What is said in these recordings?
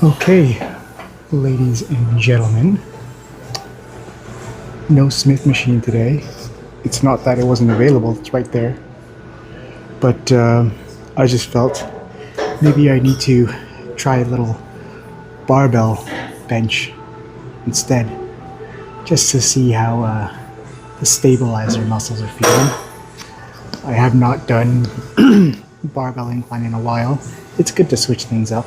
Okay, ladies and gentlemen, no Smith machine today. It's not that it wasn't available, it's right there. But I just felt maybe I need to try a little barbell bench instead, just to see how the stabilizer muscles are feeling. I have not done barbell incline in a while. It's good to switch things up.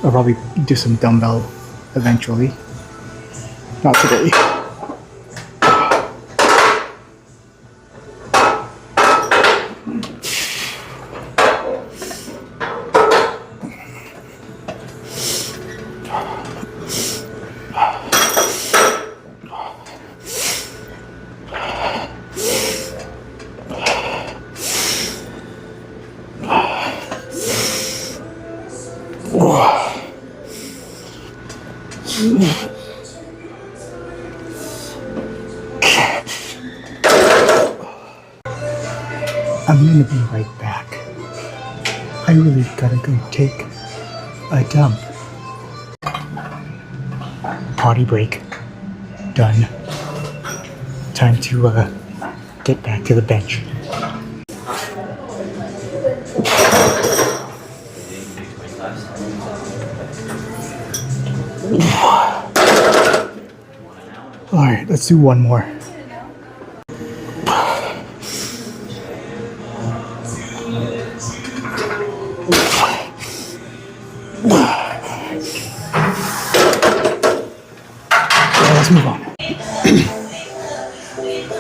I'll probably do some dumbbell eventually. Not today. I'm gonna be right back. I really gotta go take a dump. Potty break. Done. Time to get back to the bench. Alright, let's do one more. Let's move on.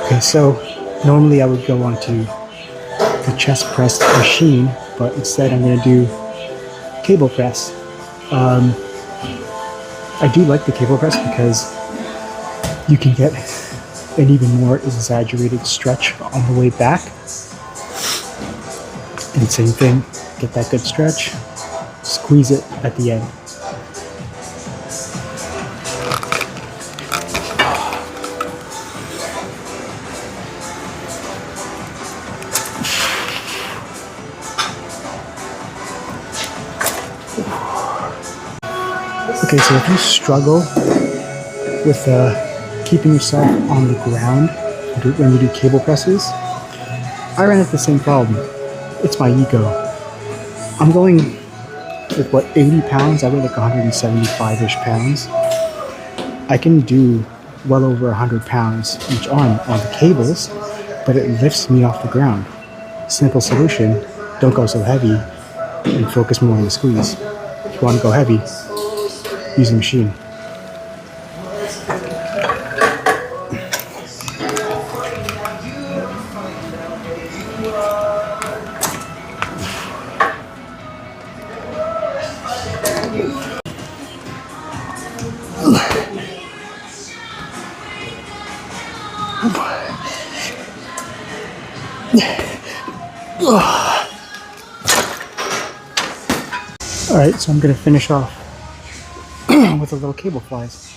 Okay, so normally I would go onto the chest press machine, but instead I'm going to do cable press. I do like the cable press because you can get an even more exaggerated stretch on the way back. And same thing, get that good stretch, squeeze it at the end. Okay, so if you struggle with keeping yourself on the ground when you do cable presses, I ran into the same problem. It's my ego. I'm going with what, 80 pounds? I weigh like 175-ish pounds. I can do well over 100 pounds each arm on the cables, but it lifts me off the ground. Simple solution, don't go so heavy and focus more on the squeeze. If you want to go heavy, use the machine. Alright, so I'm going to finish off with the little cable flies.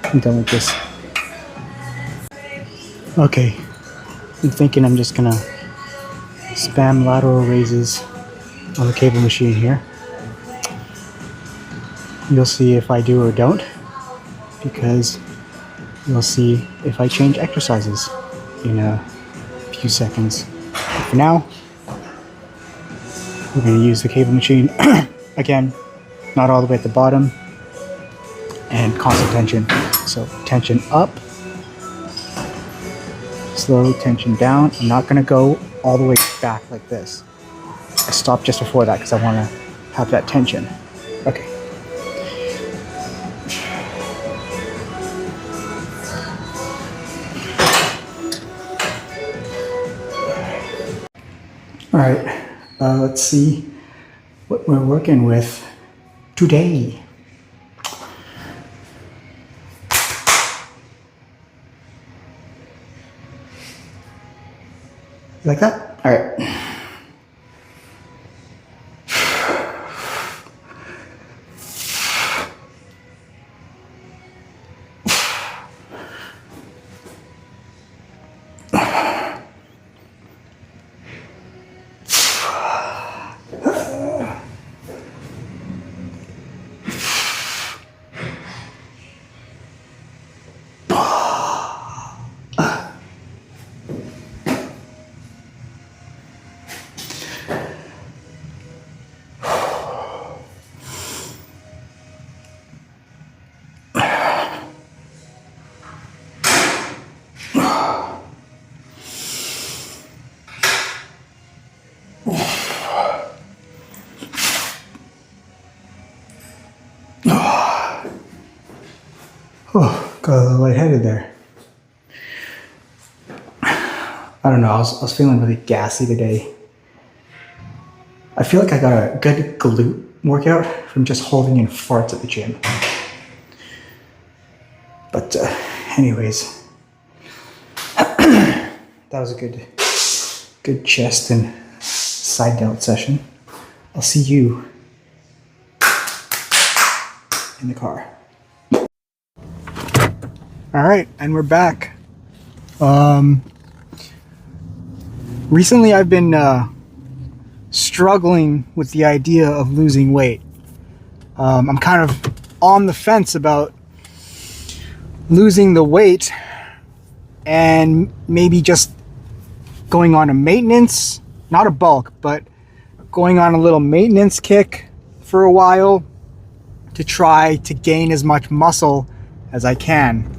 I'm done with this. Okay, I'm thinking I'm just gonna spam lateral raises on the cable machine here. You'll see if I do or don't, because you'll see if I change exercises in a few seconds. But for now, we're gonna use the cable machine. Again, not all the way at the bottom, and constant tension. So tension up, slowly tension down. I'm not going to go all the way back like this. I stopped just before that because I want to have that tension. Okay. All right, let's see what we're working with. today. You like that? All right. Oh, got a little lightheaded there. I don't know, I was feeling really gassy today. I feel like I got a good glute workout from just holding in farts at the gym. But anyways, that was a good chest and side delt session. I'll see you in the car. All right, and we're back. Recently I've been struggling with the idea of losing weight. I'm kind of on the fence about losing the weight and maybe just going on a maintenance, not a bulk, but going on a little maintenance kick for a while to try to gain as much muscle as I can.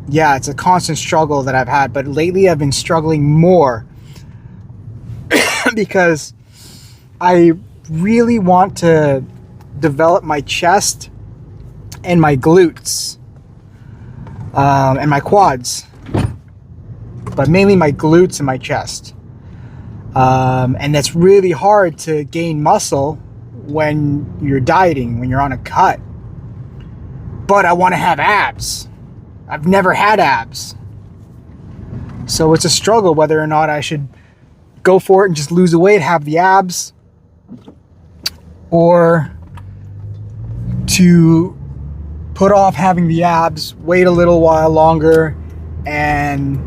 Yeah, it's a constant struggle that I've had, but lately I've been struggling more because I really want to develop my chest and my glutes and my quads, but mainly my glutes and my chest. And that's really hard to gain muscle when you're dieting, when you're on a cut. But I want to have abs. I've never had abs. So it's a struggle whether or not I should go for it and just lose the weight, have the abs, or to put off having the abs, wait a little while longer, and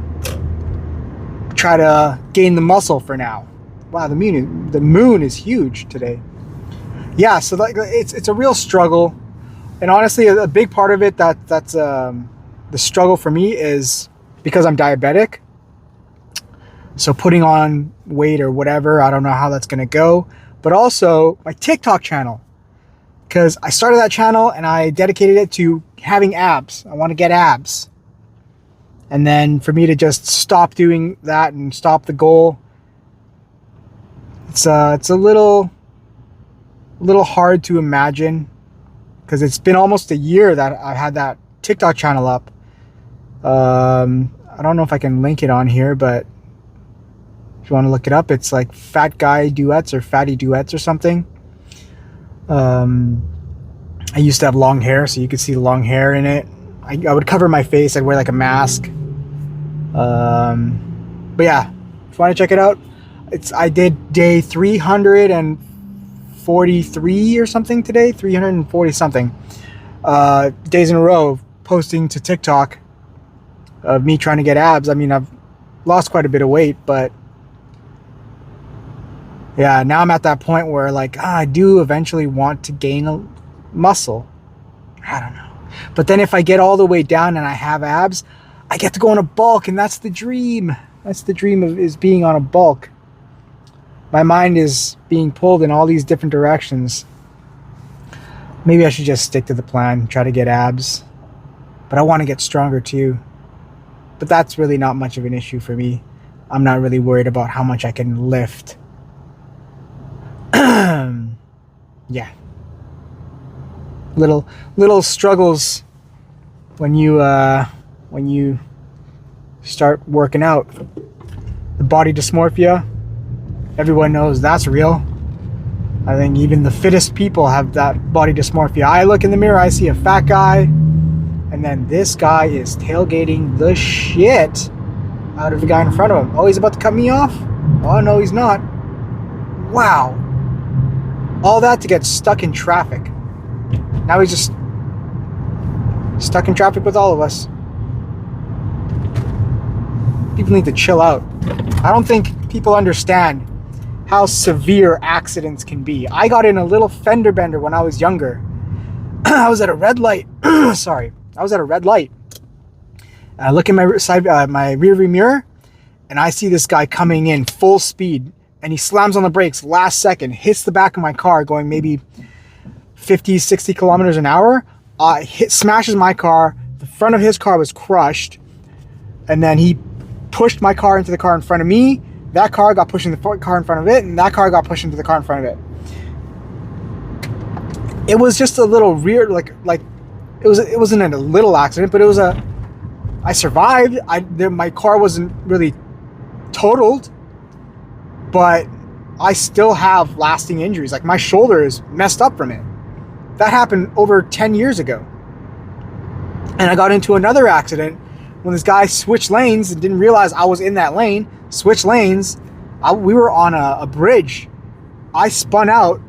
try to gain the muscle for now. Wow, the moon is huge today. Yeah, so it's a real struggle. And honestly, a big part of it that's the struggle for me is because I'm diabetic. So putting on weight or whatever, I don't know how that's going to go. But also my TikTok channel, because I started that channel and I dedicated it to having abs. I want to get abs. And then for me to just stop doing that and stop the goal, it's a little hard to imagine, because it's been almost a year that I've had that TikTok channel up. I don't know if I can link it on here, but if you want to look it up, it's like Fat Guy Duets or Fatty Duets or something. I used to have long hair, so you could see the long hair in it. I would cover my face. I'd wear like a mask. But yeah, if you want to check it out, I did day 343 or something today, 340 something days in a row posting to TikTok of me trying to get abs. I mean, I've lost quite a bit of weight, but yeah, now I'm at that point where like, I do eventually want to gain a muscle. I don't know. But then if I get all the way down and I have abs, I get to go on a bulk, and that's the dream. That's the dream is being on a bulk. My mind is being pulled in all these different directions. Maybe I should just stick to the plan, try to get abs. But I want to get stronger too. But that's really not much of an issue for me. I'm not really worried about how much I can lift. Yeah. Little struggles when you start working out. The body dysmorphia, everyone knows that's real. I think even the fittest people have that body dysmorphia. I look in the mirror, I see a fat guy, and then this guy is tailgating the shit out of the guy in front of him. Oh, he's about to cut me off? Oh, no, he's not. Wow. All that to get stuck in traffic. Now he's just stuck in traffic with all of us. People need to chill out. I don't think people understand how severe accidents can be. I got in a little fender bender when I was younger. I was at a red light. Sorry. I was at a red light. And I look in my my rearview mirror, and I see this guy coming in full speed, and he slams on the brakes last second, hits the back of my car going maybe 50, 60 kilometers an hour, smashes my car. The front of his car was crushed, and then he pushed my car into the car in front of me. That car got pushed into the car in front of it, and that car got pushed into the car in front of it. It was just a little rear, like it wasn't a little accident, but it was a. I survived. My car wasn't really totaled, but I still have lasting injuries. Like my shoulder is messed up from it. That happened over 10 years ago. And I got into another accident when this guy switched lanes and didn't realize I was in that lane. Switched lanes. We were on a bridge. I spun out,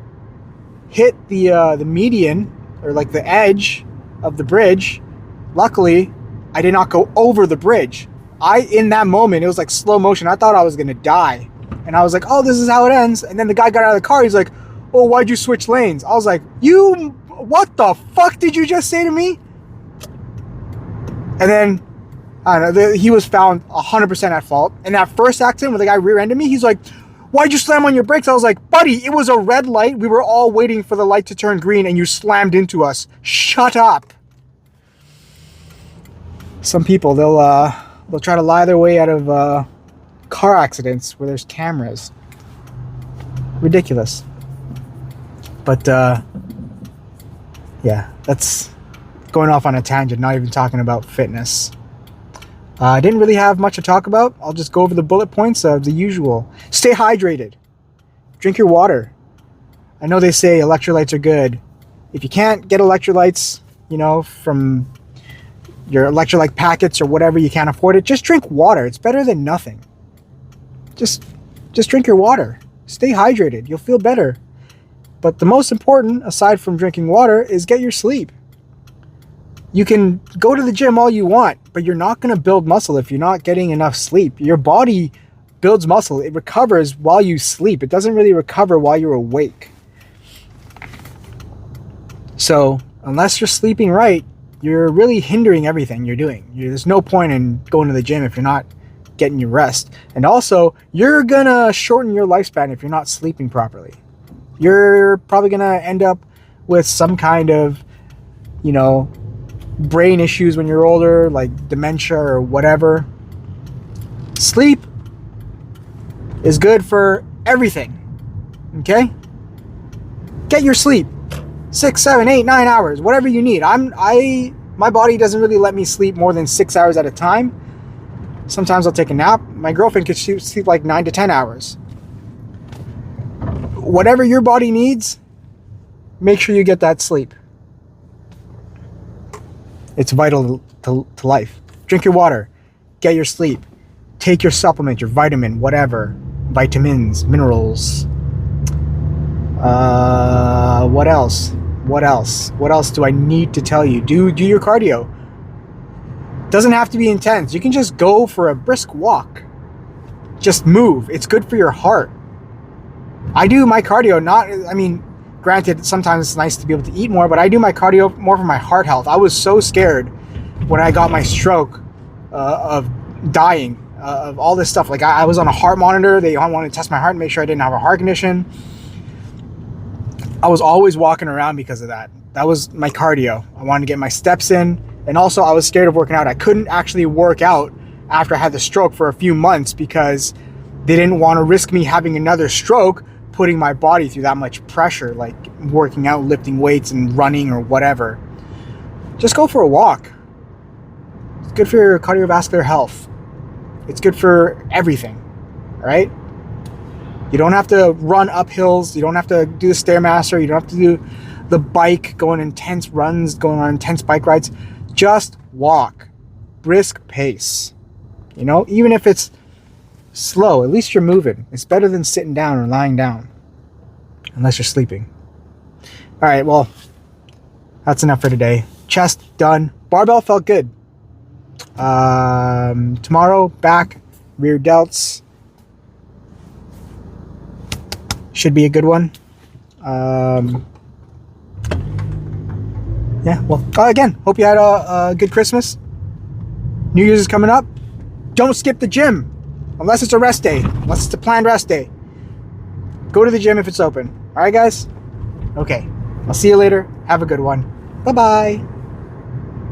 hit the median, or like the edge of the bridge. Luckily, I did not go over the bridge. In that moment, it was like slow motion. I thought I was gonna die. And I was like, oh, this is how it ends. And then the guy got out of the car. He's like, oh, why'd you switch lanes? I was like, what the fuck did you just say to me? And then, I don't know, he was found 100% at fault. And that first accident where the guy rear-ended me, he's like, why'd you slam on your brakes? I was like, buddy, it was a red light. We were all waiting for the light to turn green and you slammed into us. Shut up. Some people, they'll try to lie their way out of car accidents where there's cameras. Ridiculous. But yeah, that's going off on a tangent, not even talking about fitness. I didn't really have much to talk about. I'll just go over the bullet points of the usual. Stay hydrated. Drink your water. I know they say electrolytes are good. If you can't get electrolytes, from your electrolyte packets or whatever, you can't afford it, just drink water. It's better than nothing. Just drink your water. Stay hydrated. You'll feel better. But the most important, aside from drinking water, is get your sleep. You can go to the gym all you want, but you're not going to build muscle if you're not getting enough sleep. Your body builds muscle. It recovers while you sleep. It doesn't really recover while you're awake. So unless you're sleeping right, you're really hindering everything you're doing. There's no point in going to the gym if you're not getting your rest. And also, you're going to shorten your lifespan if you're not sleeping properly. You're probably going to end up with some kind of, brain issues when you're older, like dementia or whatever. Sleep is good for everything. Okay? Get your sleep. 6, 7, 8, 9 hours, whatever you need. My body doesn't really let me sleep more than 6 hours at a time. Sometimes I'll take a nap. My girlfriend could sleep like 9 to 10 hours. Whatever your body needs, make sure you get that sleep. It's vital to life. Drink your water. Get your sleep. Take your supplement, your vitamin, whatever. Vitamins, minerals. What else? What else do I need to tell you? Do your cardio. Doesn't have to be intense. You can just go for a brisk walk. Just move. It's good for your heart. I do my cardio, granted, sometimes it's nice to be able to eat more, but I do my cardio more for my heart health. I was so scared when I got my stroke of dying, of all this stuff. Like I was on a heart monitor. They wanted to test my heart and make sure I didn't have a heart condition. I was always walking around because of that. That was my cardio. I wanted to get my steps in. And also I was scared of working out. I couldn't actually work out after I had the stroke for a few months because they didn't want to risk me having another stroke, putting my body through that much pressure, like working out, lifting weights and running or whatever. Just go for a walk. It's good for your cardiovascular health. It's good for everything, all right? You don't have to run up hills. You don't have to do the Stairmaster. You don't have to do the bike, going intense runs, going on intense bike rides. Just walk. Brisk pace. You know, even if it's slow, at least you're moving. It's better than sitting down or lying down. Unless you're sleeping. All right, well, that's enough for today. Chest done. Barbell felt good. Tomorrow, back, rear delts. Should be a good one. Yeah, well, again, hope you had a good Christmas. New Year's is coming up. Don't skip the gym. Unless it's a rest day. Unless it's a planned rest day. Go to the gym if it's open. All right, guys? Okay. I'll see you later. Have a good one. Bye-bye.